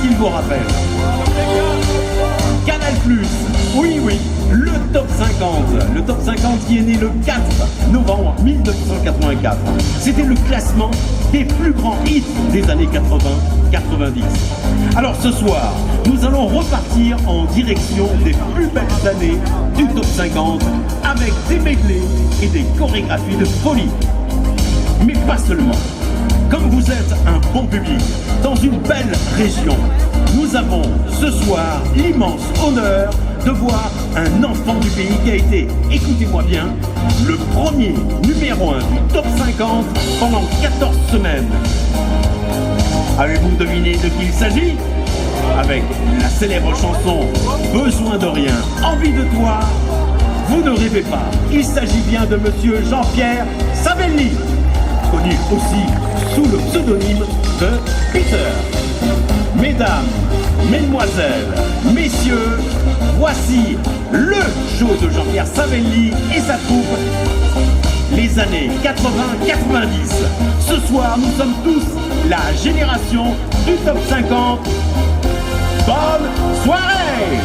qu'il vous rappelle? Canal+, oui, le Top 50. Le Top 50 qui est né le 4 novembre 1984. C'était le classement des plus grands hits des années 80-90. Alors ce soir, nous allons repartir en direction des plus belles années du Top 50 avec des medleys et des chorégraphies de folie. Mais pas seulement. Comme vous êtes un bon public, dans une belle région, nous avons ce soir l'immense honneur de voir un enfant du pays qui a été, écoutez-moi bien, le premier numéro 1 du Top 50 pendant 14 semaines. Avez-vous deviné de qui il s'agit? Avec la célèbre chanson « Besoin de rien, envie de toi », vous ne rêvez pas, il s'agit bien de monsieur Jean-Pierre Savelli, connu aussi sous le pseudonyme de Peter. Mesdames, mesdemoiselles, messieurs, voici le show de Jean-Pierre Savelli et sa troupe, les années 80-90. Ce soir, nous sommes tous la génération du Top 50. Bonne soirée!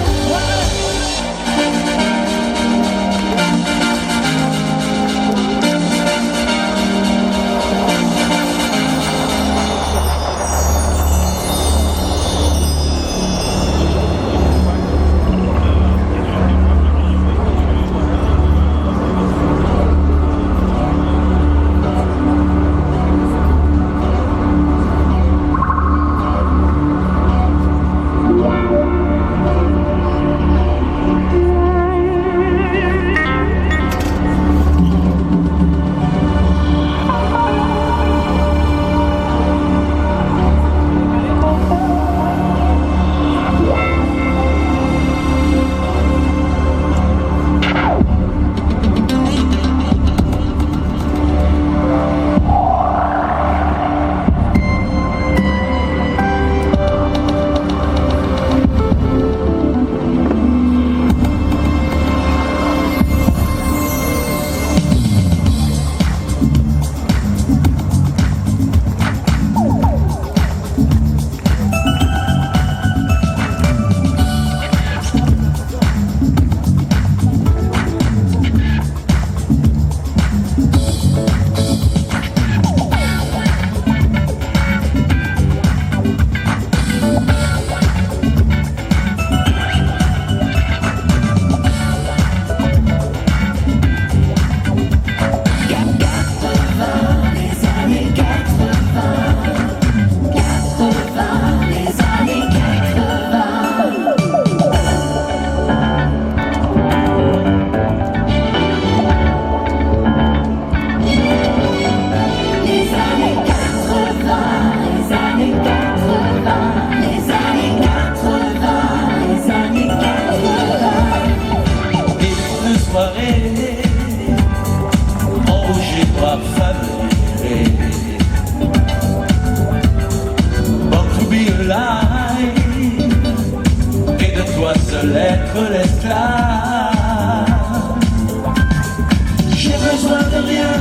Être l'esclave. J'ai besoin de rien,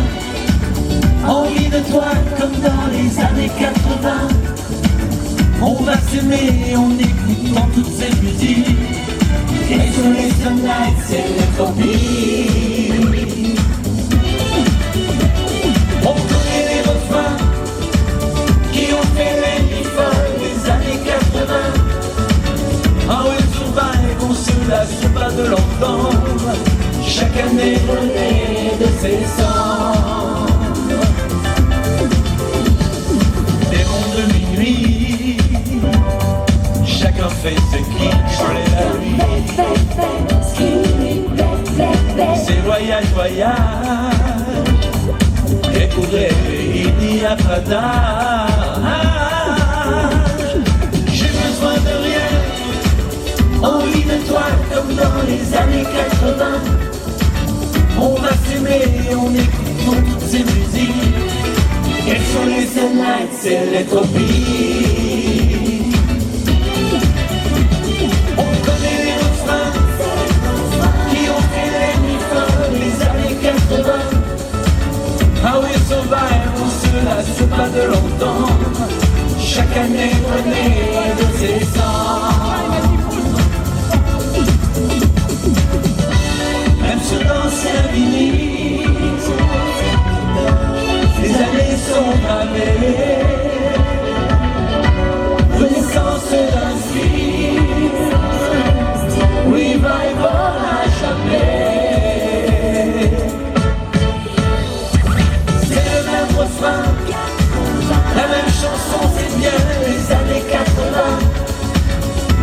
envie de toi comme dans les années 80. On va s'aimer en écoutant toutes ces musiques. Et sur les Sunlight, c'est l'étropie. On connaît les refrains qui ont fait les nuits folles des années 80. Ah ouais, survive, on se lasse pas de l'entendre. Chaque année renaît de ses cendres. Des mondes de minuit, chacun fait ce qu'il plaît à lui. C'est voyage, découvrir il n'y a pas d'âge. J'ai besoin de rien, envie de toi comme dans les années 80. On va s'aimer, on écoute toutes ces musiques. Quelles sont les Sunlight, c'est l'étropie. On connaît les refrains qui ont fait les nuits folles des années 80. Ah oui, survive, on se lasse pas de l'entendre. Chaque année renaît de ses sangs. Même sur l'ancien vinyle, les années sont gravées. Renaissance d'un style, revival à jamais. C'est le même refrain, la même chanson, c'est bien les années 80.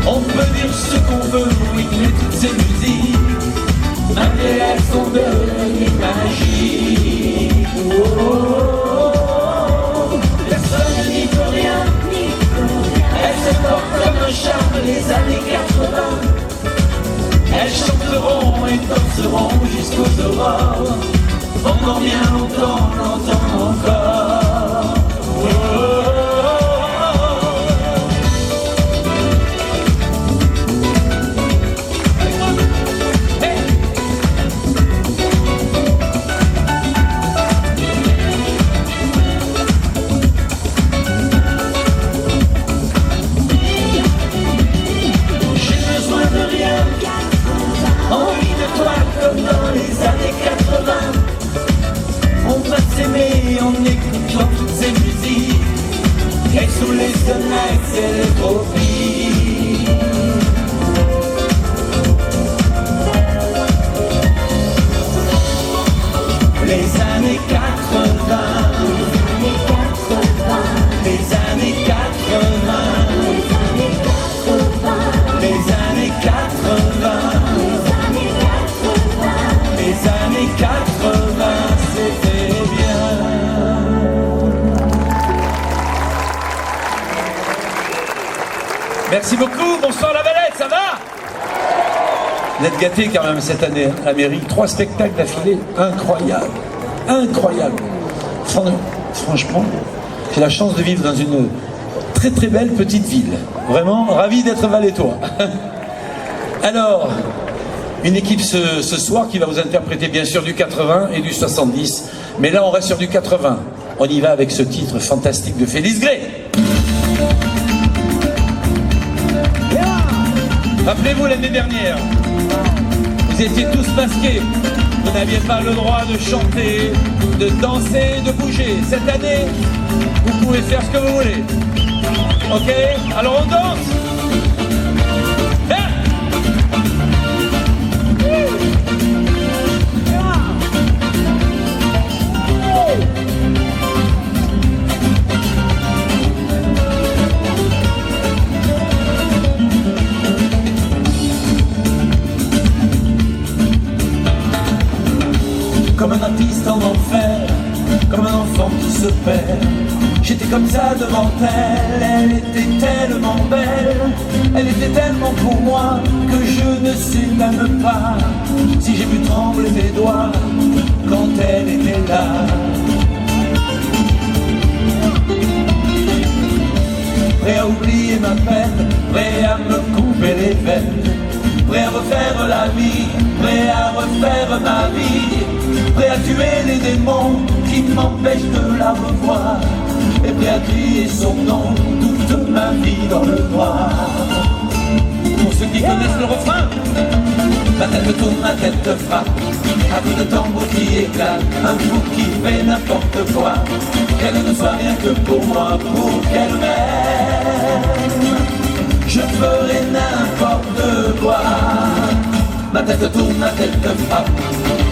On peut dire ce qu'on veut, oui, mais toutes ces musiques, malgré elles sont devenues magiques. Oh, oh, oh, oh. Personne n'y peut rien, elles se portent comme un charme les années 80. Elles chanteront et danseront jusqu'aux aurores. Pendant bien longtemps, longtemps encore. Oh, oh, oh. En écoutant toutes ces musiques et sous les soleils c'est le tropique. Les années 80, les années 80, les années 80, les années 80, c'était bien. Merci beaucoup, bonsoir la Valette, ça va? Vous êtes gâtés quand même cette année à la mairie, 3 spectacles d'affilée, incroyable, incroyable. Franchement, j'ai la chance de vivre dans une très très belle petite ville. Vraiment, ravi d'être valettois. Alors, une équipe ce soir qui va vous interpréter bien sûr du 80 et du 70, mais là on reste sur du 80. On y va avec ce titre fantastique de Félix Gray. Rappelez-vous l'année dernière, vous étiez tous masqués, vous n'aviez pas le droit de chanter, de danser, de bouger. Cette année, vous pouvez faire ce que vous voulez. Ok? Alors on danse. Comme un artiste en enfer, comme un enfant qui se perd. J'étais comme ça devant elle, elle était tellement belle, elle était tellement pour moi que je ne sais même pas si j'ai pu trembler mes doigts quand elle était là. Prêt à oublier ma peine, prêt à me couper les veines, prêt à refaire la vie, prêt à refaire ma vie, prêt à tuer les démons qui m'empêchent de la revoir, et prêt à crier son nom toute ma vie dans le noir. Pour ceux qui connaissent le refrain, ma tête tourne, ma tête frappe, à coups de tambour qui éclate, un fou qui fait n'importe quoi, qu'elle ne soit rien que pour moi, pour qu'elle m'aime, je ferai n'importe quoi. Ma tête tourne, ma tête frappe,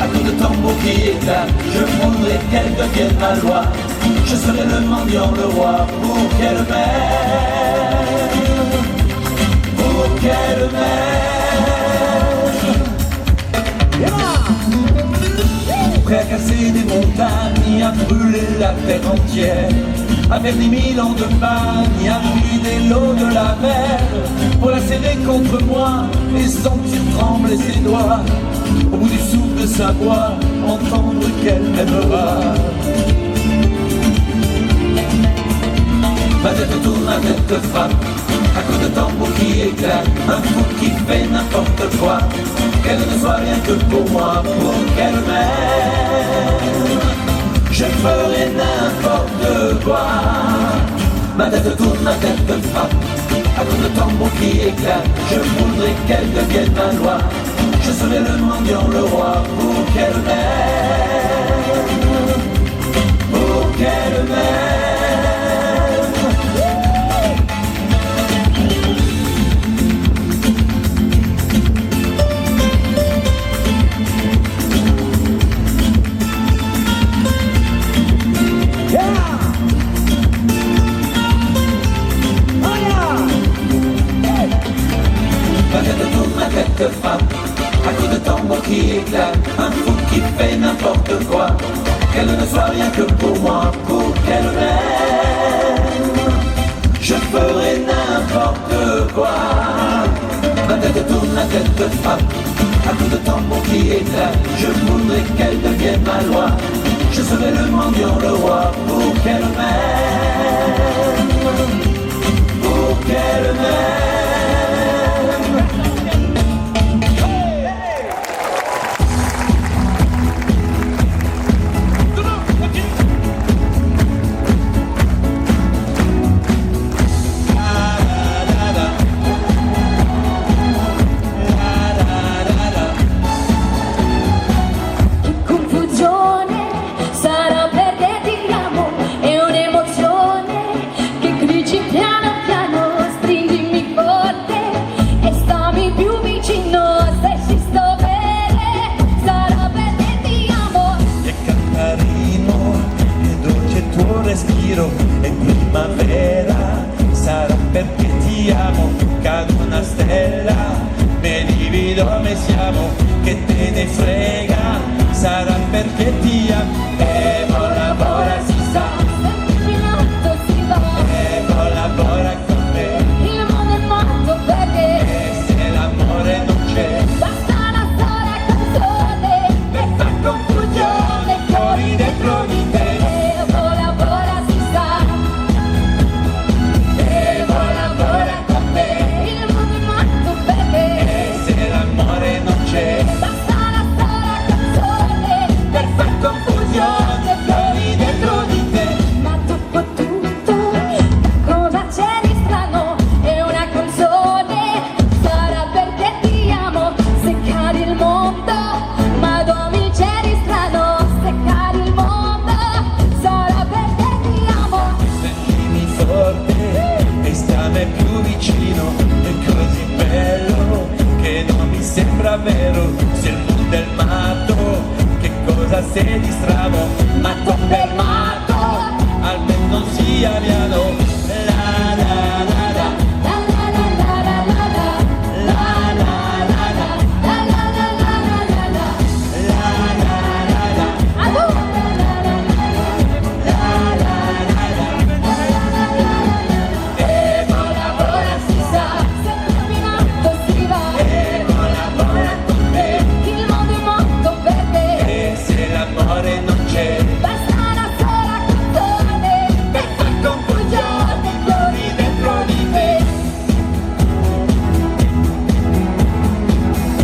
à coups de tambour qui éclate, je voudrais qu'elle devienne ma loi, je serai le mendiant, le roi, pour qu'elle m'aime, pour qu'elle m'aime. Prêt à casser des montagnes, à brûler la terre entière, à faire 10 000 ans de bagne, à vider l'eau de la mer, pour la serrer contre moi et sentir trembler ses doigts, au bout du souffle de sa voix, entendre qu'elle m'aimera. Ma tête tourne, ma tête frappe, à coups de tambour qui éclate, un fou qui fait n'importe quoi, qu'elle ne soit rien que pour moi, pour qu'elle m'aime, je ferai n'importe quoi. Ma tête tourne, ma tête frappe, à coups de tambour qui éclate. Je voudrais qu'elle devienne ma loi. Je serai le mendiant, le roi, pour qu'elle m'aime, pour qu'elle m'aime. Ma tête frappe, à coups de tambour qui éclate, un fou qui fait n'importe quoi, qu'elle ne soit rien que pour moi, pour qu'elle m'aime, je ferai n'importe quoi. Ma tête tourne, ma tête frappe, à coups de tambour qui éclate, je voudrais qu'elle devienne ma loi, je serai le mendiant, le roi, pour qu'elle m'aime, pour qu'elle m'aime. E primavera sarà perché ti amo, cade una stella, me divido me siamo, che te ne frega, sarà perché ti amo, e collabora si sa, e collabora con me, il mondo è morto per te, e se l'amore non c'è, basta una sola canzone, per far confusione, fuori dentro di te. Vero, se il mondo è matto, che cosa sei di strano, ma confermato, almeno non sia piano. La la la la, la la la la la la, la la la la, la la la la la la, la la la la, e collabora si sa, se combinato si va, e collabora. Il mondo è morto per te, e se l'amore non c'è, basta una sola canzone per far confusione, fuori dentro di te.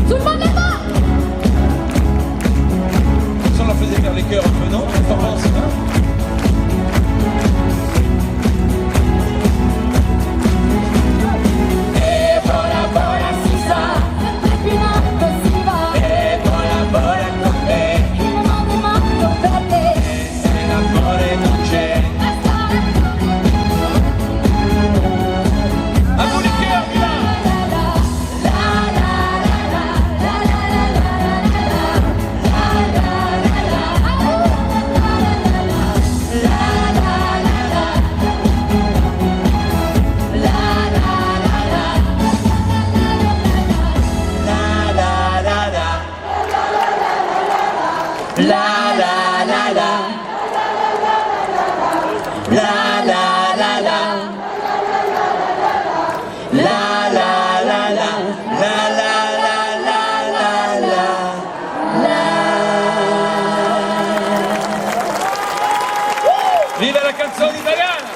Tout le monde est mort. Ça on leur faisait faire les chœurs un peu, non? T'en penses, hein? Viva la canzone italiana!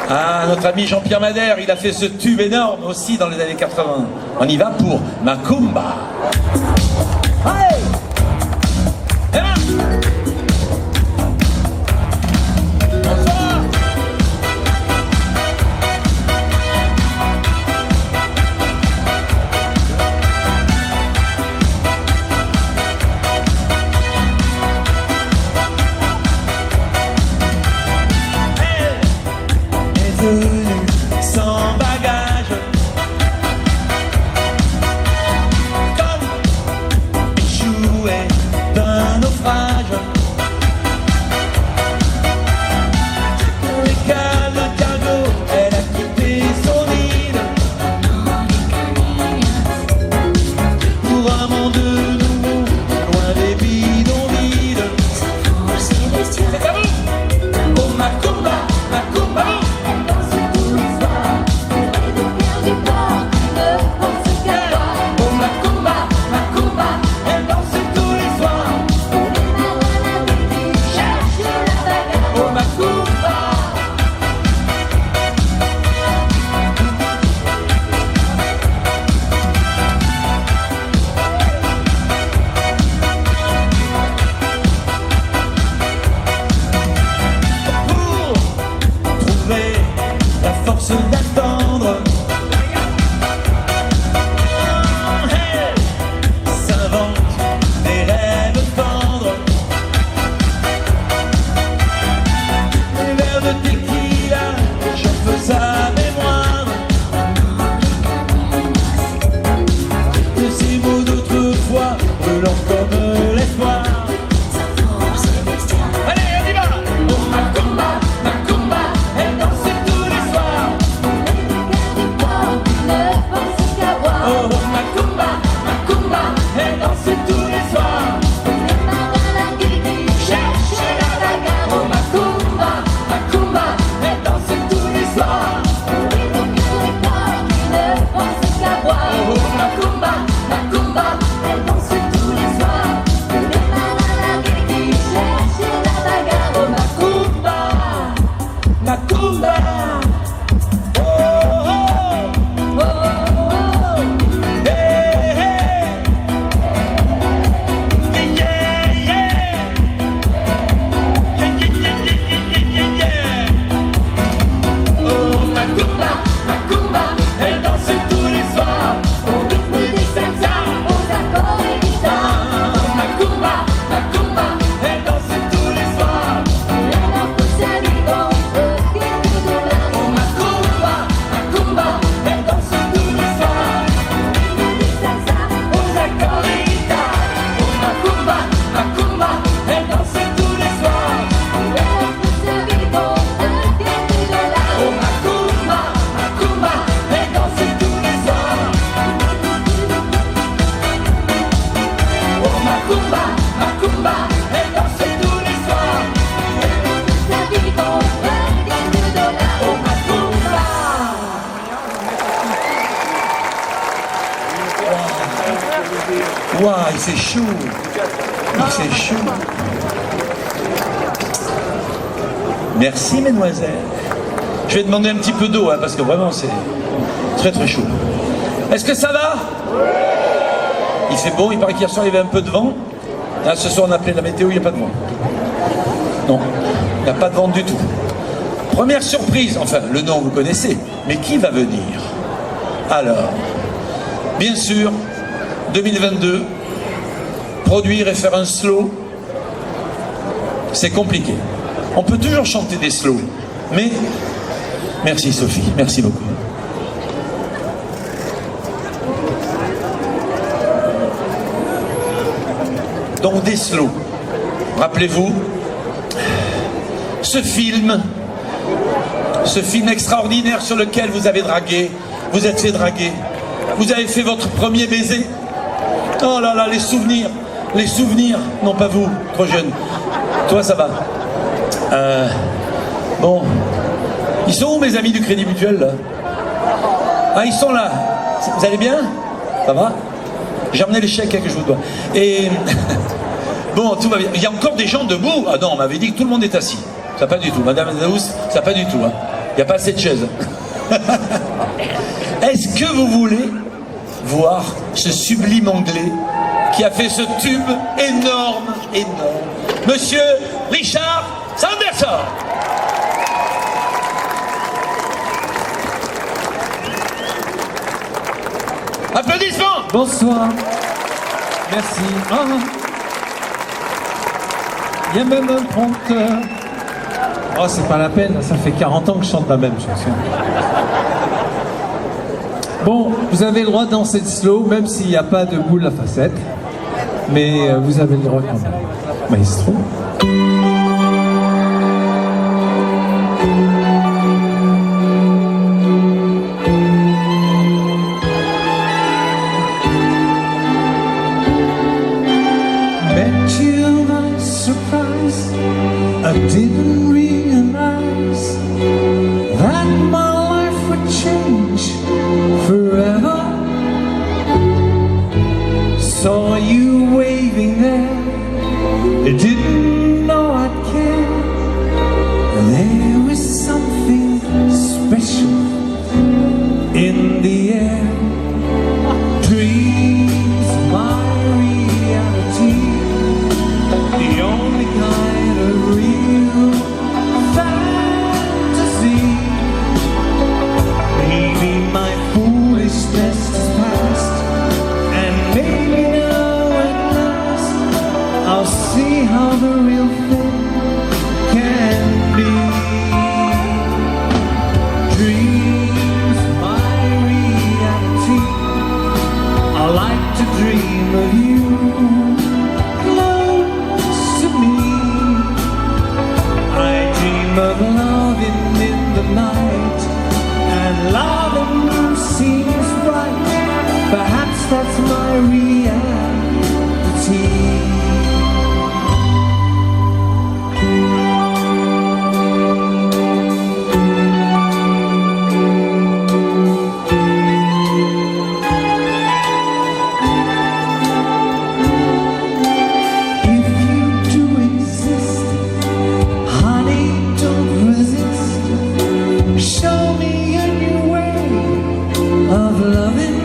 Ah, notre ami Jean-Pierre Madère, il a fait ce tube énorme aussi dans les années 80. On y va pour Macumba. Hey! Et là! Bonsoir! venu sans bagage, comme échoué d'un naufrage. Les cales de cargo, elle a quitté son île pour un monde nouveau, loin des bidonvilles. C'est à vous! Oh Macumba, Macumba! Elle danse tous les soirs, elle est bien du port, ne pense qu'à toi. Oh Macumba, Macumba, elle danse tous les soirs. Les marins la vie cherchent la bagarre. Oh Macumba. Pour trouver la force d'attendre, elle s'invente des rêves tendres. Des verres de tequila chauffent sa mémoire. De ces mots d'autrefois brûlant comme l'espoir. Allez, on y va! Oh Macumba, Macumba, elle danse tous les soirs. Les du port, ne pense qu'à boire. Oh Macumba, Macumba, elle danse tous les soirs. Les marins la vie cherchent la bagarre. Oh Macumba, Macumba, elle danse tous les soirs. Les du port, ne pense qu'à boire. Oh Macumba, Macumba, Elle danse tous les soirs. Les marins la vie cherchent la bagarre. Oh Macumba, Macumba. Oh, oh, oh, oh, oh. hey, hey. Yeah, yeah, yeah. Yeah, yeah, yeah, yeah, yeah, yeah. Oh Macumba, Macumba, elle danse tous les soirs. Au rythme des salsa, aux accords et guitares. Oh Macumba, Macumba, elle danse tous les soirs. Elle impose sa vie dans le quelques dollars. Oh Macumba, Macumba, elle danse tous les soirs. Au rythme des salsa, Aux accords et guitares. Oh Macumba, Macumba, elle danse tous les soirs. elle impose sa vie dans le quelques dollars. Oh Macumba, Macumba, elle danse tous les soirs. Oh Macumba, Macumba, elle danse tous les soirs. Sa vie dans le quelques dollars. Oh Macumba. Waouh, il fait chaud. Il fait chaud. Merci mesdemoiselles. Je vais demander un petit peu d'eau, hein, parce que vraiment c'est très très chaud. Est-ce que ça va? Il fait beau, il paraît qu'hier soir il y avait un peu de vent. Là, ce soir on a appelé la météo, il n'y a pas de vent. Non, il n'y a pas de vent du tout. Première surprise, enfin le nom vous connaissez, mais qui va venir? Alors, bien sûr, 2022, produire et faire un slow, c'est compliqué. On peut toujours chanter des slows, mais merci Sophie, merci beaucoup. Donc des slows. Rappelez-vous, ce film extraordinaire sur lequel vous avez dragué, vous êtes fait draguer, vous avez fait votre premier baiser. Oh là là, les souvenirs, non pas vous, trop jeune. Toi ça va. Bon, ils sont où mes amis du Crédit Mutuel là? Ah, ils sont là. Vous allez bien? Ça va? J'ai emmené les chèques que je vous dois. Et bon, tout va bien. Il y a encore des gens debout. Ah non, on m'avait dit que tout le monde est assis. Ça pas du tout. Madame Zaous, ça pas du tout. Hein. Il n'y a pas assez de chaises. Est-ce que vous voulez voir ce sublime anglais qui a fait ce tube énorme, Monsieur Richard Sanderson? Applaudissements. Bonsoir. Merci. Il y a même un prompteur. Oh, c'est pas la peine, ça fait 40 ans que je chante la même chanson. Bon, vous avez le droit de danser de slow, même s'il n'y a pas de boule à facette. Mais vous avez le droit quand même. Maestro. Met you by surprise. I didn't realize that my life would change forever. Saw you waving there, I didn't know I'd care. There was something special in the air. Dreams, my reality, the only kind of real fantasy. Maybe my foolishness is past, and maybe now at last I'll see how the real thing can be. Dreams, my reality. I like to dream of you close to me. I dream of loving in the night, and loving you seems right. Perhaps that's my reality. If you do exist, honey, don't resist. Show me a new way of loving.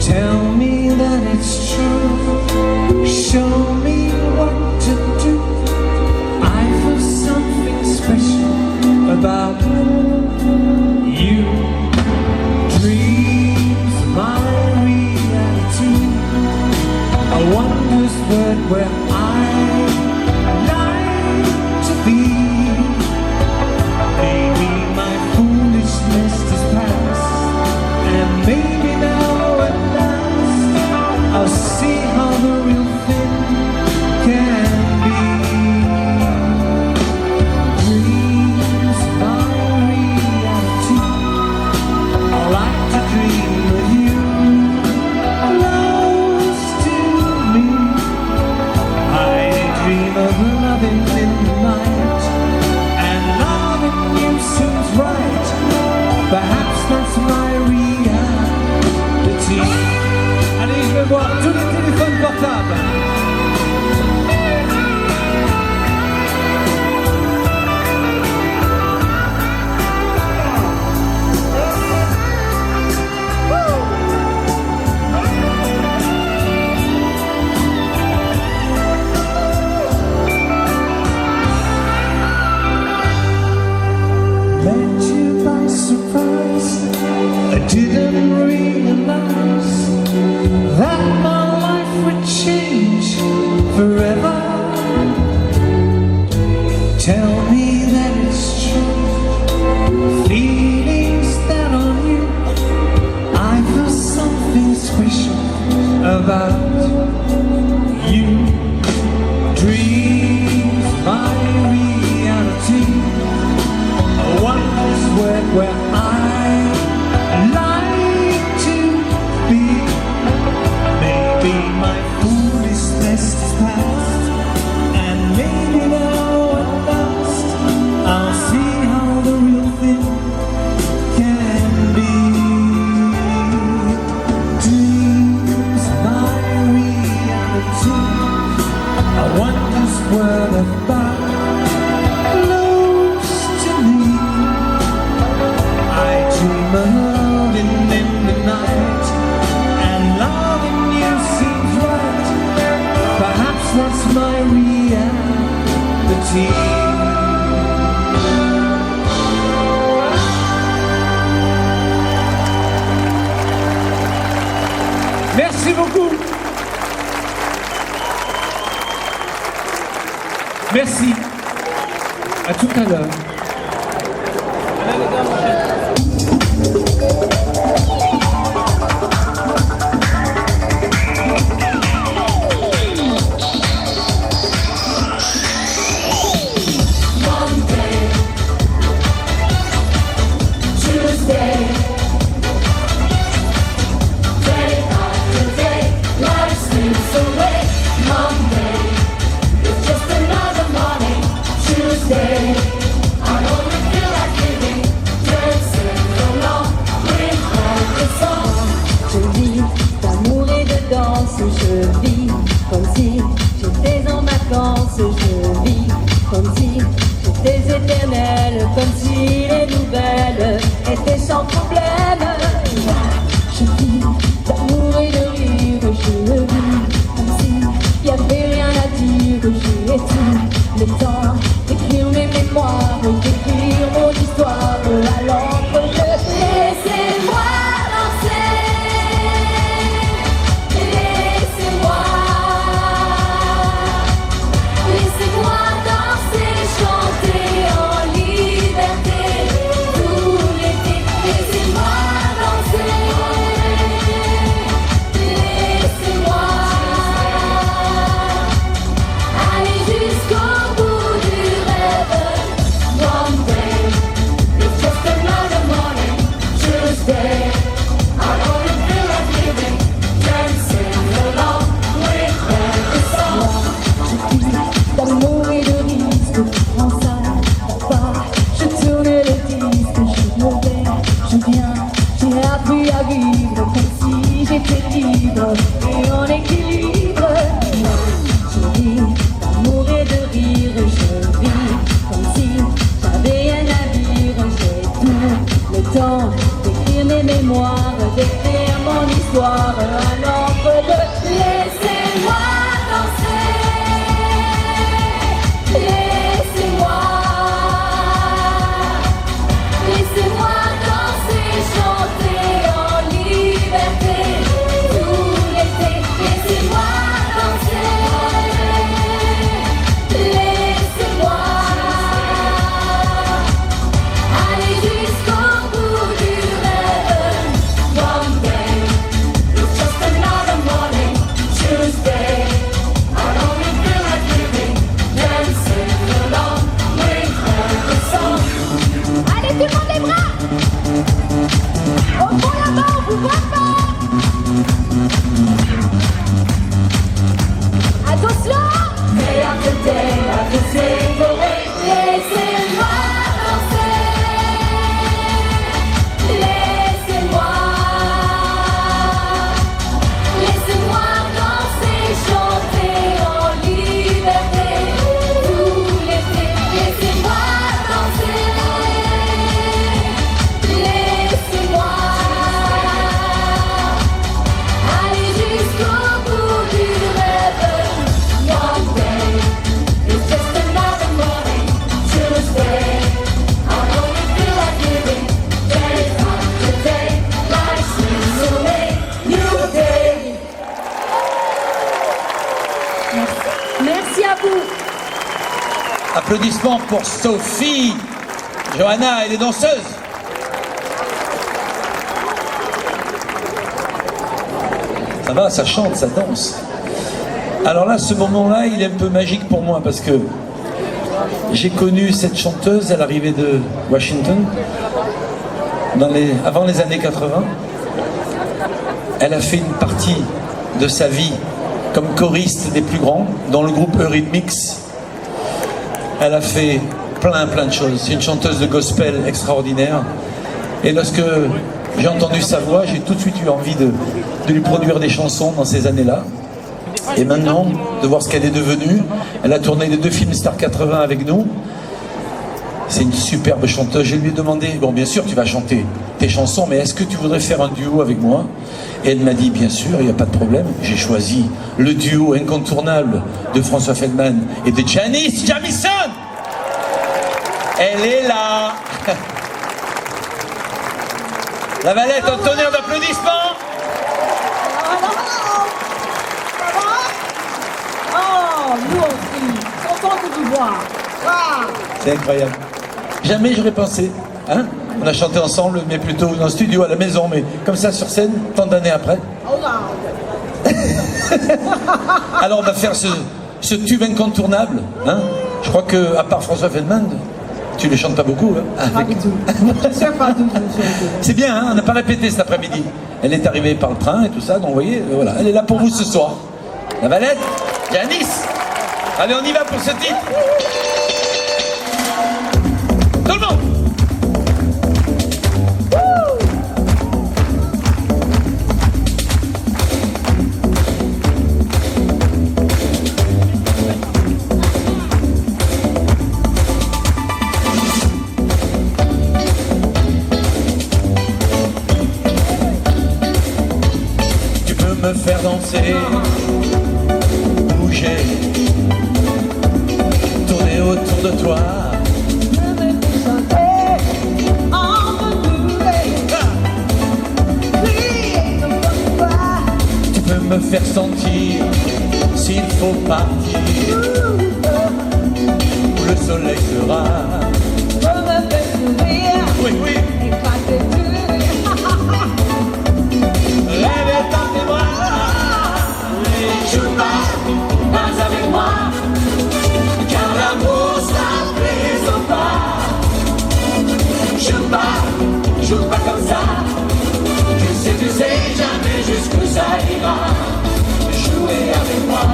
Tell me that it's true. Show me what to do. I feel something special about you. Dreams, my reality. A wondrous world where I like to be. Maybe my foolishness is past, and maybe now at last I'll see how the real thing can be. Dreams, my reality. I like to dream of you close to me. I dream of loving in the night, and loving you seems right. Perhaps that's my reality. Allez, je vais voir tous les téléphones portables. Met you by surprise. I didn't realize that my life would change forever. Tell me that it's true. Feelings that on you, I feel something special about you. Dreams, my reality. A wondrous world where I like to be. Maybe my foolishness is past, and maybe now at last I'll see how the real thing can be. Dreams, my reality. A wondrous world about close to me. I dream of loving in the night, and loving you seems right. Perhaps that's my reality. Merci beaucoup. Merci. tout à l'heure. Je vis d'amour et de danse, je vis comme si j'étais en vacances, je vis comme si j'étais éternelle, comme si les nouvelles étaient sans problème. Je vis d'amour et de rire, je vis comme si y avait rien à dire, j'ai tout le temps d'écrire mes mémoires, d'écrire mon histoire à l'encre de laissez-moi danser. Laissez-moi danser, chanter en liberté tout l'été. Laissez-moi danser. Laissez-moi aller jusqu'au bout du rêve. One day, it's just another morning. Tuesday, I only feel like living, dancing along with the song. D'amour et de risque, prends ça, papa. Je tourne le disque, je me vais, je viens. J'ai appris à vivre comme si j'étais libre et en équilibre. Je vis d'amour et de rire, je vis comme si j'avais rien à dire. J'ai tout le temps d'écrire mes mémoires, d'écrire mon histoire à l'encre de laissez-moi danser. Laissez-moi, laissez-moi danser, chanter en liberté tout l'été. Laissez-moi danser, laissez-moi aller jusqu'au bout du rêve. One day, it's just another morning. Tuesday, I only feel like living, dancing along with the song. Allez, tout le monde les bras! Au fond là-bas, on vous voit pas! Attention! Day after day, after single day, laissez-moi danser. Laissez-moi, laissez-moi danser, chanter en liberté tout l'été. Laissez-moi danser. Laissez-moi aller jusqu'au bout du rêve. One day, it's just another morning. Tuesday, I only feel like living. Day after day, life slips away. New day. Merci à vous. Applaudissements pour Sophie, Johanna et les danseuses. Ça va, ça chante, ça danse. Alors là, ce moment-là, il est un peu magique pour moi parce que j'ai connu cette chanteuse à l'arrivée de Washington avant les années 80. Elle a fait une partie de sa vie comme choriste des plus grands dans le groupe Eurythmics. Elle a fait plein de choses. C'est une chanteuse de gospel extraordinaire. Et lorsque j'ai entendu sa voix, j'ai tout de suite eu envie de lui produire des chansons dans ces années-là. Et maintenant, de voir ce qu'elle est devenue. Elle a tourné les 2 films Star 80 avec nous. C'est une superbe chanteuse. Je lui ai demandé, bon, bien sûr, tu vas chanter tes chansons, mais est-ce que tu voudrais faire un duo avec moi? Et elle m'a dit, bien sûr, il n'y a pas de problème. J'ai choisi le duo incontournable de François Feldman et de Janis Jamison. Elle est là. La Valette, un tonnerre d'applaudissements. Oh, nous aussi, content de vous voir. C'est incroyable. Jamais j'aurais pensé. Hein? On a chanté ensemble, mais plutôt dans le studio, à la maison, mais comme ça sur scène, tant d'années après. Alors on va faire ce tube incontournable. Hein? Je crois que, à part François Feldman, tu ne chantes pas beaucoup. Hein? Pas du tout. Je sais pas du tout. C'est bien, hein, on n'a pas répété cet après-midi. Elle est arrivée par le train et tout ça, donc vous voyez, voilà, elle est là pour vous ce soir. La Valette, Janice. Allez, on y va pour ce titre. Tout le monde. Me faire danser, bouger, tourner autour de toi. Tu peux me faire sentir s'il faut partir, où le soleil sera. Oui, oui. Rêve dans tes bras. Joue pas avec moi, car l'amour ça plaisante pas. Joue pas comme ça. Tu sais jamais jusqu'où ça ira. Jouer avec moi.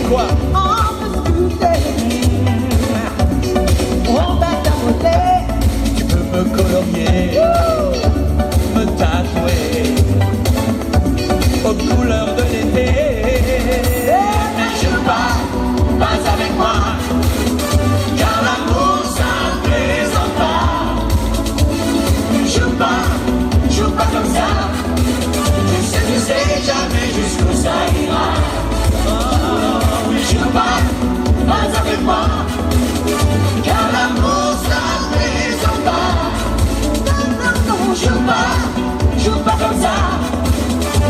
Quoi? Tu peux me colorier, me tatouer aux couleurs de l'été. Mais joue pas avec moi, car l'amour ça plaisante pas. Joue pas comme ça. Tu sais jamais jusqu'où ça ira. Joue pas avec moi, car l'amour ça plaisante pas. Joue pas comme ça.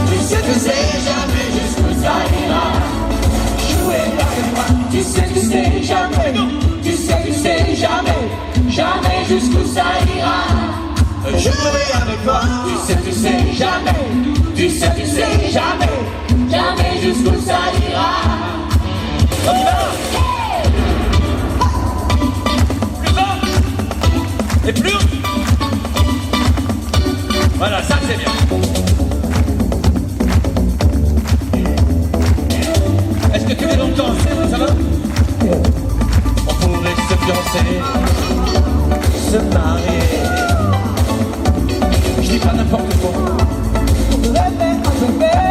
Tu sais jamais jusqu'où ça ira. Jouer avec moi. Tu sais jamais jusqu'où ça ira. Jouer avec moi. Tu sais jamais jusqu'où ça ira. On y va. Plus bas. Et plus haut. Voilà, ça c'est bien. Est-ce que tu es longtemps? Ça va? On pourrait se fiancer, se marier. Je dis pas n'importe quoi.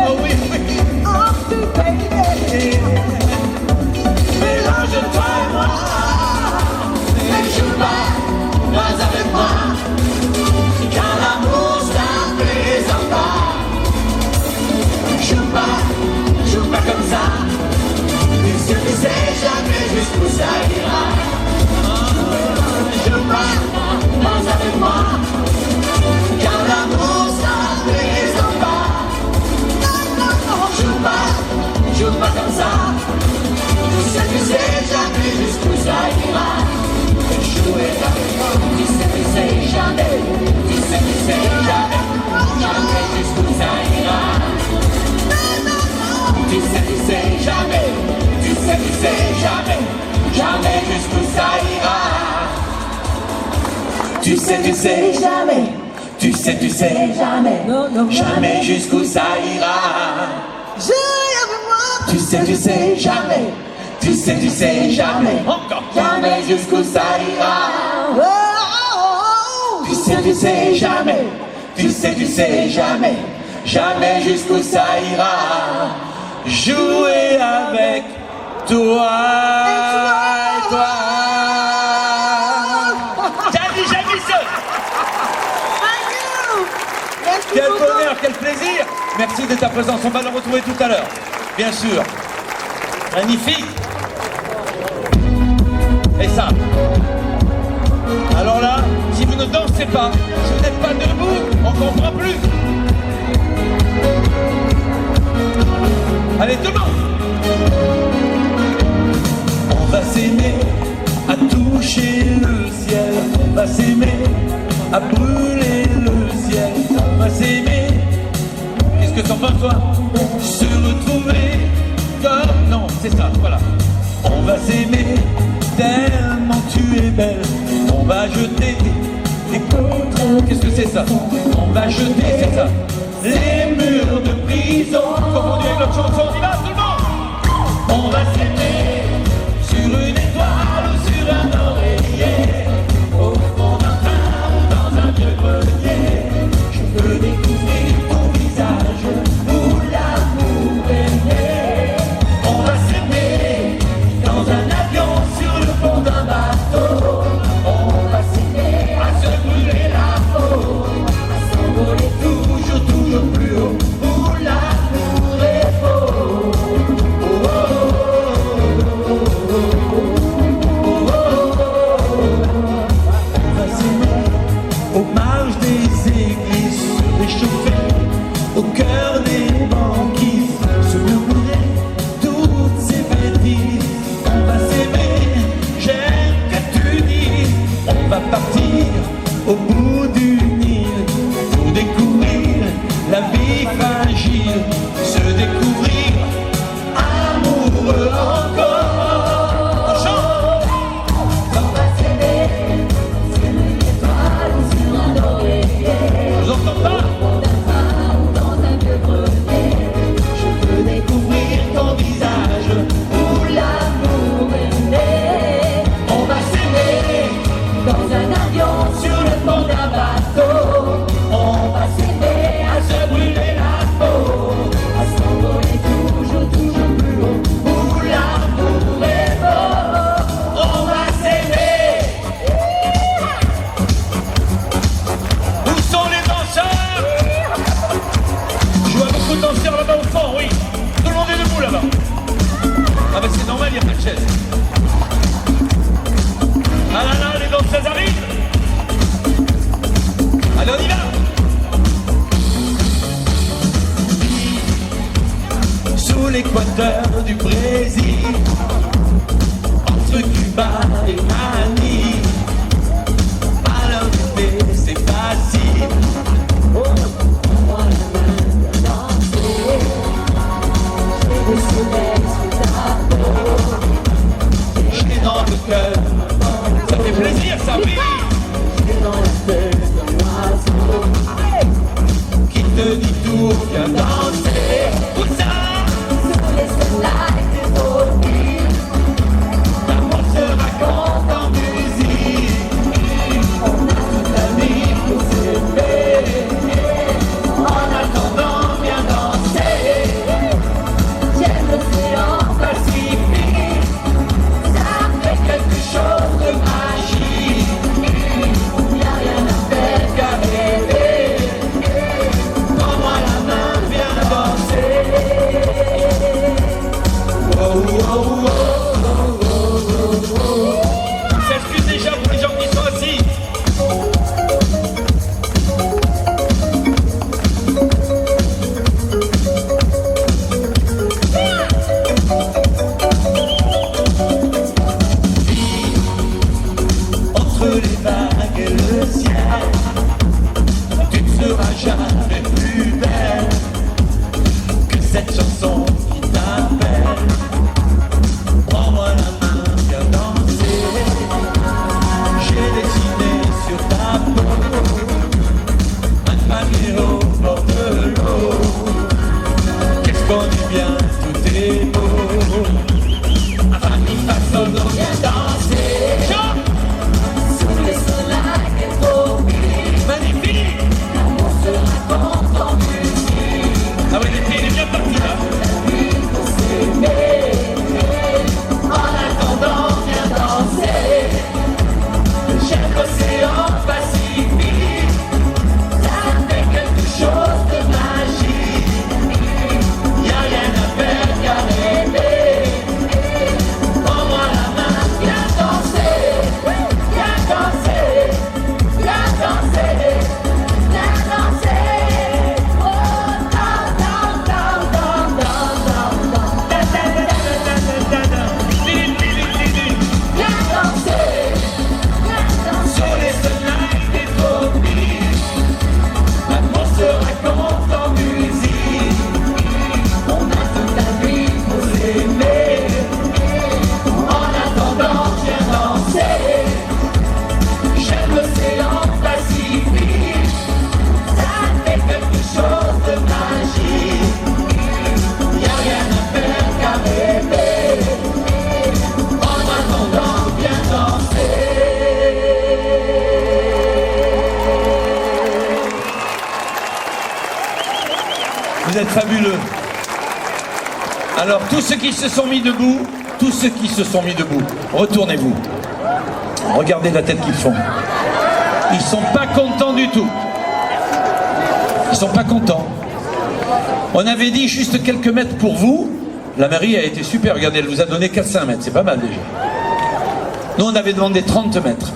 Oh oui, oui. Mélange-toi et moi. Mais joue pas avec moi, car l'amour ça plaisante pas. Joue pas comme ça. Tu sais jamais jusqu'où ça ira. Joue pas avec moi, car l'amour ça plaisante pas. Joue pas comme ça. Tu sais jamais jusqu'où ça ira. Jouer avec moi. Tu sais jamais. Jamais jusqu'où ça ira. Tu sais jamais. Jamais jusqu'où ça ira. Tu sais jamais. Jamais jusqu'où ça ira. Tu sais jamais. Encore. Jamais jusqu'où ça ira. Tu sais jamais. Jamais jusqu'où ça ira. Jouer avec toi. Quel bonheur, quel plaisir. Merci de ta présence, on va le retrouver tout à l'heure, bien sûr. Magnifique. Et ça. Alors là, si vous ne dansez pas, si vous n'êtes pas debout, on comprend plus. Allez, tout le monde. On va s'aimer à toucher le ciel, on va s'aimer à brûler le ciel, on va s'aimer. Qu'est-ce que t'en penses, toi? Se retrouver comme... Non, c'est ça, voilà. On va s'aimer tellement tu es belle. On va jeter des contrôles. Qu'est-ce que c'est ça? On va jeter, C'est ça. les murs de prison. Confondu avec l'autre chanson, on y va, tout le monde. On va s'aimer sur une étoile ou sur un oreiller, au fond d'un train ou dans un vieux grenier. Je peux découvrir ton visage où l'amour est né. On va s'aimer dans un avion sur le fond d'un bateau. On va s'aimer à se brûler la peau, à s'envoler toujours, toujours plus haut, où l'amour est beau. Oh, oh, oh, oh, on va s'aimer aux marges des églises, se réchauffer au cœur des banquises, se murmurer toutes ces bêtises. On va s'aimer, j'aime que tu dis. On va partir au bout du Nil pour découvrir la vie fragile, se découvrir amoureux encore. On chante. On va s'aimer sur une étoile ou sur un oreiller, Je vous entends pas. dans un vieux grenier. Je veux découvrir ton visage où l'amour est né. On va s'aimer dans un avion sur le pont d'un bateau. On va s'aimer à se brûler la peau, à s'envoler toujours, toujours plus haut, où l'amour est beau. On va s'aimer. Où sont les danseurs? Je vois beaucoup de danseurs là-bas au fond, oui. Tout le monde est debout là-bas. Ah ben c'est normal, il n'y a pas de chaise. Ah là là, les danseuses arrivent. Allez, on y va. Sous l'équateur du Brésil, entre Cuba et Manille, à l'heure du thé, c'est facile. Oh, prends-moi la main, danser. J'ai le soleil sous ta peau. J'ai dans le cœur, Ça fait plaisir, ça, oui. j'ai dans la tête un oiseau qui te dit tout, viens danser. Où ça? L'amour se raconte en musique. On a toute la vie pour s'aimer. En attendant, viens danser. J'aime l'océan Pacifique. Ça fait quelque chose de magique. Y'a rien à faire qu'à rêver. Prends-moi la main, viens danser. Oh, oh, oh. On s'excuse déjà pour les gens qui sont assis. Entre les vagues et le ciel, tu ne seras jamais plus belle que cette chanson qui t'appelle. Prends-moi la main, viens danser. J'ai dessiné sur ta peau un panier au bord de l'eau. Qu'est-ce qu'on est bien, tout est beau. Enfin, nous façonnons bien danser. Sous les soleils Vous êtes fabuleux. Alors, tous ceux qui se sont mis debout, retournez-vous. Regardez la tête qu'ils font. Ils sont pas contents du tout. Ils sont pas contents. On avait dit juste quelques mètres pour vous. La mairie a été super. Regardez, elle vous a donné 4-5 mètres. C'est pas mal déjà. Nous, on avait demandé 30 mètres.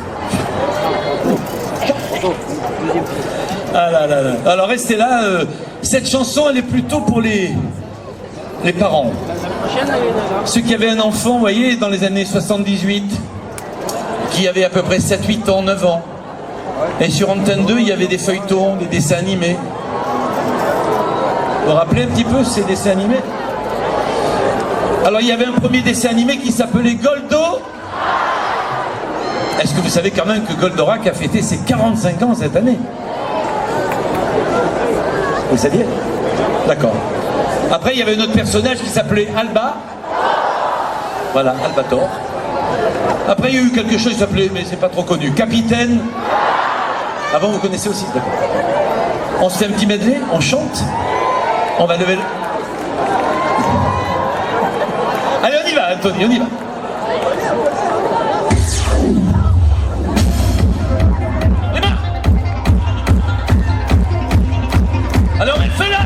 Ah là là là. Alors, restez là. Cette chanson, elle est plutôt pour les parents. Ceux qui avaient un enfant, vous voyez, dans les années 78, qui avait à peu près 7, 8 ans, 9 ans. Et sur Antenne 2, il y avait des feuilletons, des dessins animés. Vous vous rappelez un petit peu ces dessins animés? Alors il y avait un premier dessin animé qui s'appelait Goldo. Est-ce que vous savez quand même que Goldorak a fêté ses 45 ans cette année? Vous saviez? D'accord. Après il y avait un autre personnage qui s'appelait Alba. Voilà, Albator. Après il y a eu quelque chose qui s'appelait, mais c'est pas trop connu, Capitaine. Avant vous connaissez aussi, d'accord. On se fait un petit medley, on chante. On va lever le... Allez, on y va, Anthony, on y va. Les mains. Alors, fais-la.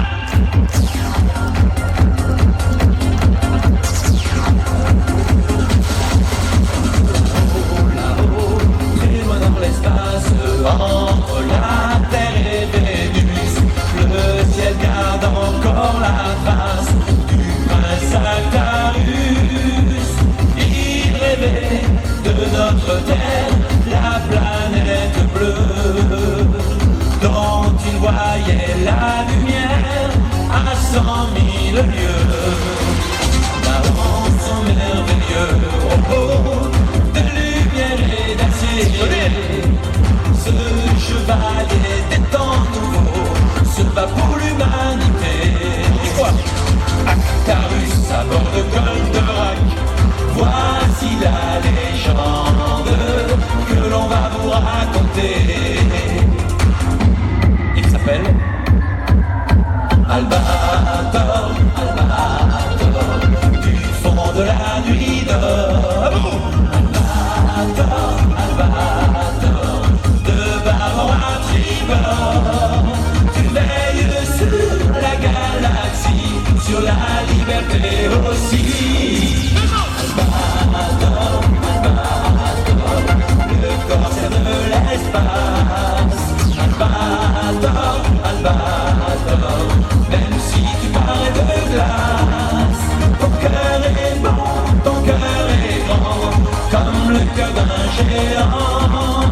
Très loin dans l'espace, entre la Terre et Vénus, le ciel garde encore la trace du prince Actarus. Il rêvait de notre Terre, la planète bleue, dont il voyait la lumière à 100 000 lieues. Là-haut son merveilleux repos de lumière et d'acier, ce chevalier des temps nouveaux se bat pour l'humanité. Actarus à bord de Goldorak, voici la légende que l'on va vous raconter. Il s'appelle Albator, Albator, du fond de la nuit d'or. Albator, Albator, de bâbord à tribord, tu veilles sur la galaxie, sur la liberté aussi. Albator, Albator, le corsaire de l'espace. Albator, Albator, même si tu parais de glace, ton cœur est bon, ton cœur est grand, comme le cœur d'un géant.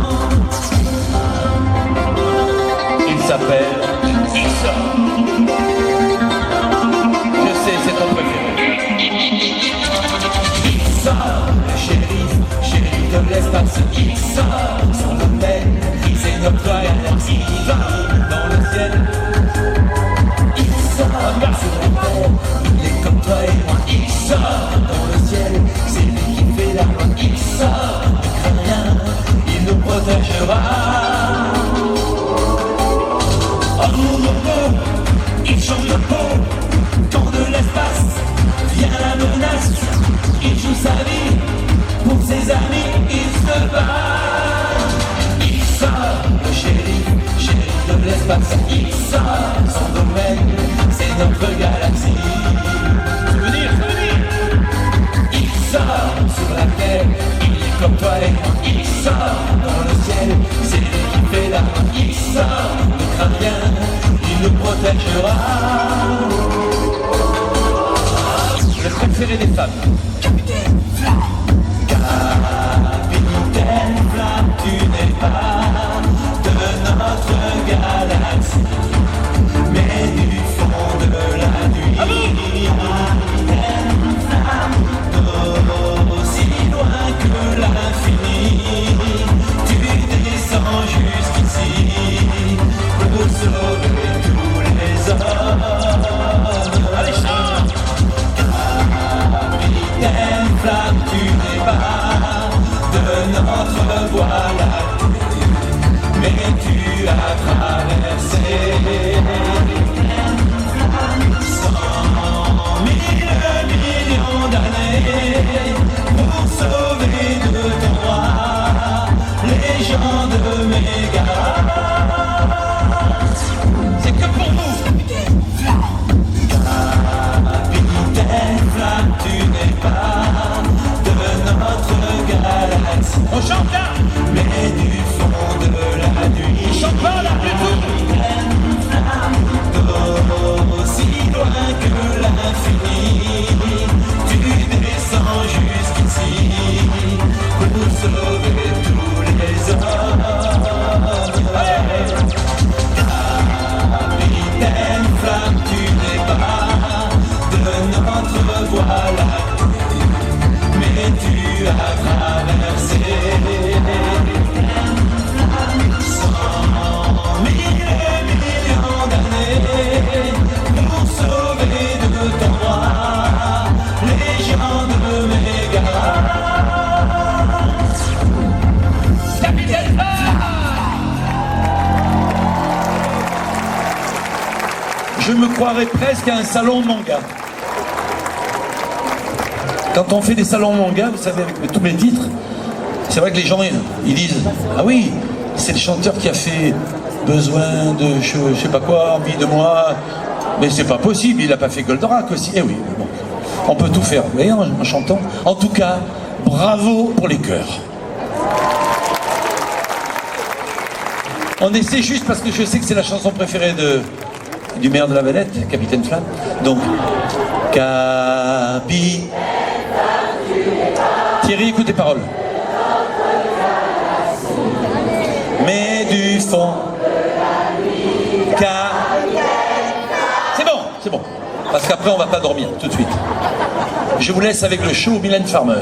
Il s'appelle Issa. Je sais, c'est ton préféré. Issa, le shérif de l'espace. Issa, son domaine, il saigne toi et il va dans le ciel. Issa, sur la terre, il est comme toi et moi. Issa, dans le ciel, c'est lui qui fait la loi. Issa, ne crains rien, il nous protégera. Oh mon beau, il change de peau, quand de l'espace vient la menace, il joue sa vie, pour ses amis il se bat. Issa, le shérif de l'espace. Issa, son domaine, c'est notre galaxie. Souvenir. Issa, sur la terre, il est comme toi et moi. Issa, dans le ciel, c'est lui qui fait la main. Issa, ne crains rien, il nous protégera. Le préféré des femmes. Capitaine Flamme, tu n'es pas de notre galaxie, mais du fond de la nuit. Capitaine Flamme, aussi loin que l'infini, tu descends jusqu'ici pour sauver tous les hommes. de Mégara. C'est que pour vous. Capitaine Flamme, tu n'es pas de notre galaxie, On chante là. mais du fond de la nuit. On chante pas là du tout. Aussi loin que l'infini, tu descends jusqu'ici pour sauver tous les hommes. Capitaine Flamme, tu n'es pas de notre voie lactée, mais tu as traversé 100 000 millions d'années pour sauver de ton roi les gens de Mégara. Capitaine Flamme. Je me croirais presque à un salon manga. Quand on fait des salons manga, vous savez, avec tous mes titres, c'est vrai que les gens, ils disent « Ah oui, c'est le chanteur qui a fait besoin de je sais pas quoi, envie de moi. » Mais c'est pas possible, il a pas fait Goldorak aussi. Eh oui, bon, on peut tout faire, vous voyez, en chantant. En tout cas, bravo pour les chœurs. On essaie juste parce que je sais que c'est la chanson préférée du maire de la Valette, Capitaine Flamme. Donc, Capitaine. Thierry, écoute les paroles. Mais du fond. C'est bon. Parce qu'après, on va pas dormir tout de suite. Je vous laisse avec le show Mylène Farmer.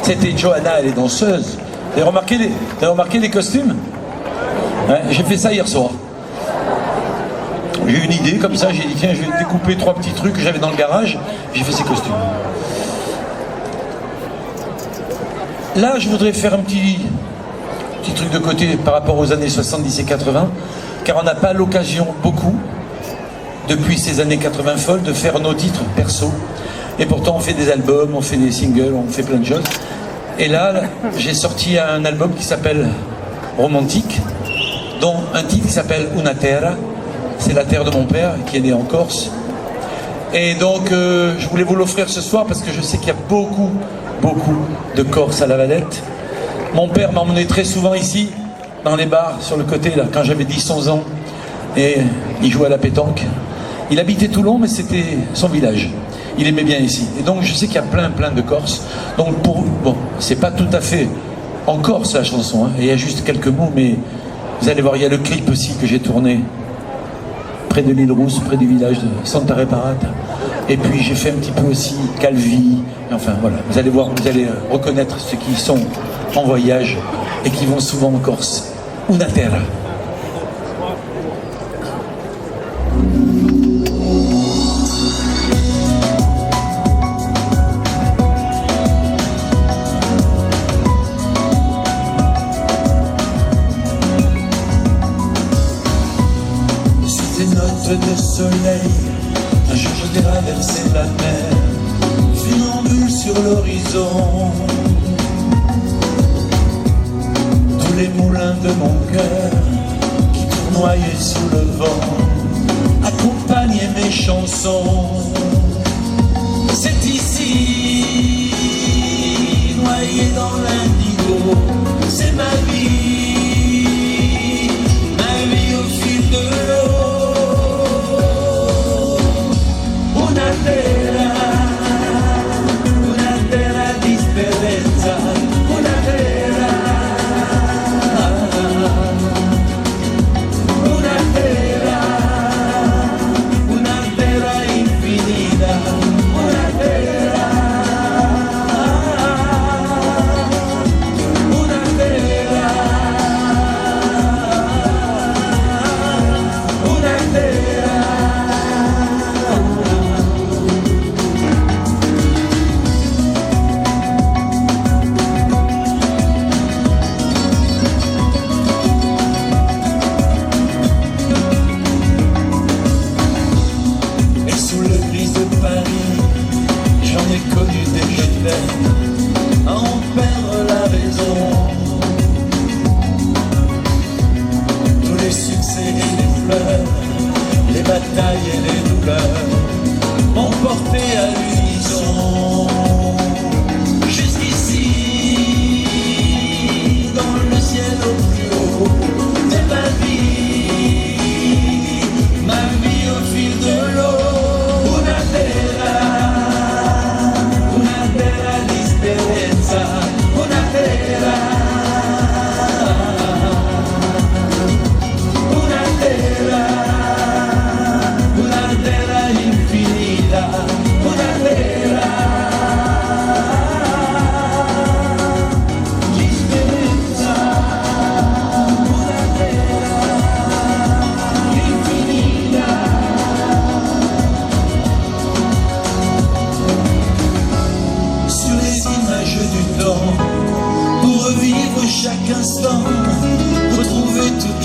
C'était Johanna, elle est danseuse. Vous avez remarqué les costumes? Ouais, j'ai fait ça hier soir. J'ai eu une idée comme ça, j'ai dit tiens, je vais découper 3 petits trucs que j'avais dans le garage, j'ai fait ces costumes. Là, je voudrais faire un petit truc de côté par rapport aux années 70 et 80, car on n'a pas l'occasion beaucoup, depuis ces années 80 folles, de faire nos titres perso. Et pourtant, on fait des albums, on fait des singles, on fait plein de choses. Et là, j'ai sorti un album qui s'appelle Romantique, dont un titre qui s'appelle Una Terra. C'est la terre de mon père, qui est né en Corse. Et donc, je voulais vous l'offrir ce soir parce que je sais qu'il y a beaucoup de Corses à La Valette. Mon père m'a emmené très souvent ici, dans les bars, sur le côté, là, quand j'avais 10-11 ans. Et il jouait à la pétanque. Il habitait Toulon, mais c'était son village. Il aimait bien ici. Et donc, je sais qu'il y a plein de Corses. Donc, bon, c'est pas tout à fait en Corse, la chanson. Hein. Il y a juste quelques mots, mais vous allez voir, il y a le clip aussi que j'ai tourné près de l'île Rousse, près du village de Santa Reparata. Et puis j'ai fait un petit peu aussi Calvi. Enfin voilà, vous allez voir, vous allez reconnaître ceux qui sont en voyage et qui vont souvent en Corse. Una terra. De soleil, un jour je traversé la mer, funambule sur l'horizon. Tous les moulins de mon cœur qui tournoyaient sous le vent accompagnaient mes chansons. C'est ici, noyé dans l'indigo, c'est ma vie au fil de l'eau. Una terra di speranza, una terra infinita, una terra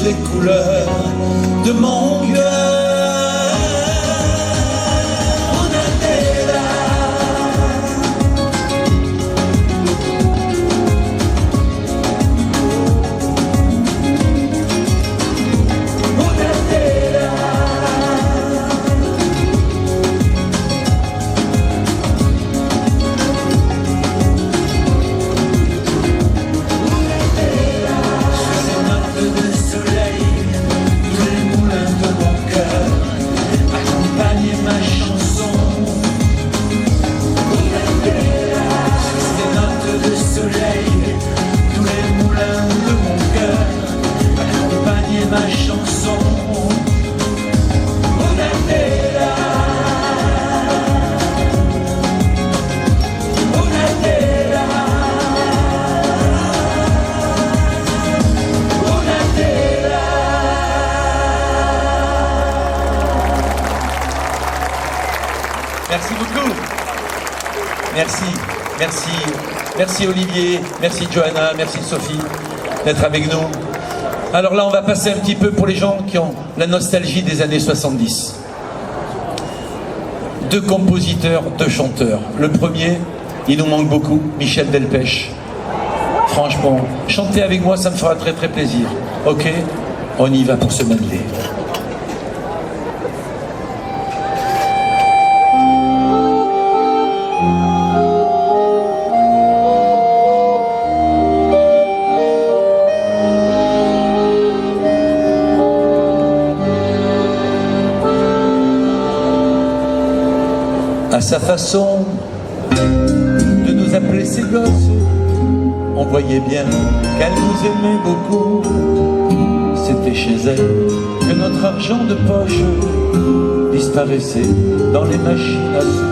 les couleurs de mon cœur. Una terra, una terra, sur ces notes de soleil, tous les moulins de bois Merci. Merci Olivier, merci Johanna, merci Sophie d'être avec nous. Alors là, on va passer un petit peu pour les gens qui ont la nostalgie des années 70. 2 compositeurs, 2 chanteurs. Le premier, il nous manque beaucoup, Michel Delpech. Franchement, chanter avec moi, ça me fera très très plaisir. Ok, on y va pour ce medley. À sa façon de nous appeler ses gosses, on voyait bien qu'elle nous aimait beaucoup. C'était chez elle que notre argent de poche disparaissait dans les machines à sous.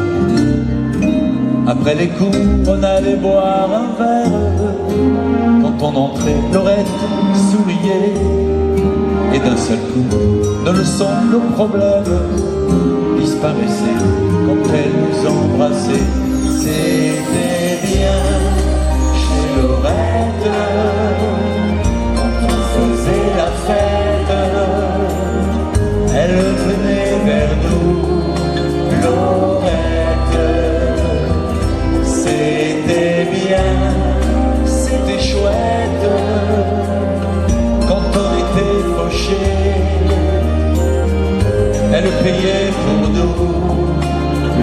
Après les coups, on allait boire un verre. Quand on entrait, Laurette souriait. Et d'un seul coup, nos leçons, nos problèmes disparaissaient quand elle nous embrassait. C'était bien chez Laurette, quand on faisait la fête, elle venait vers nous, Laurette. C'était bien, c'était chouette, quand on était fauchés, elle payait pour nous,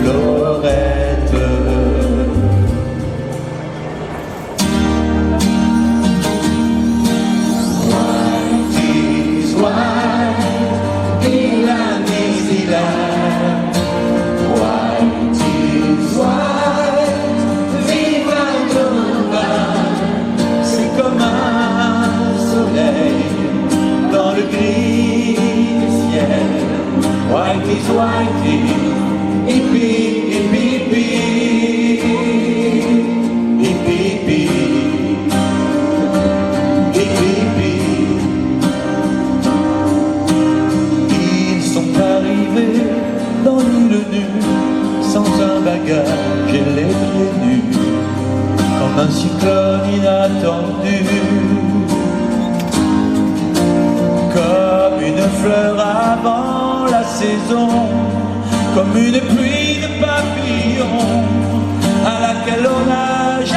Laurette. White is white, Dylan is Dylan. White is white, viva Nova. C'est comme un soleil dans le gris du ciel. White is white, hippie, hippie, hippie, hippie, hippie, hippie. Ils sont arrivés dans l'île nue, sans un bagage et les pieds nus, comme un cyclone inattendu, comme une fleur avant la saison, comme une pluie de papillons à laquelle on nage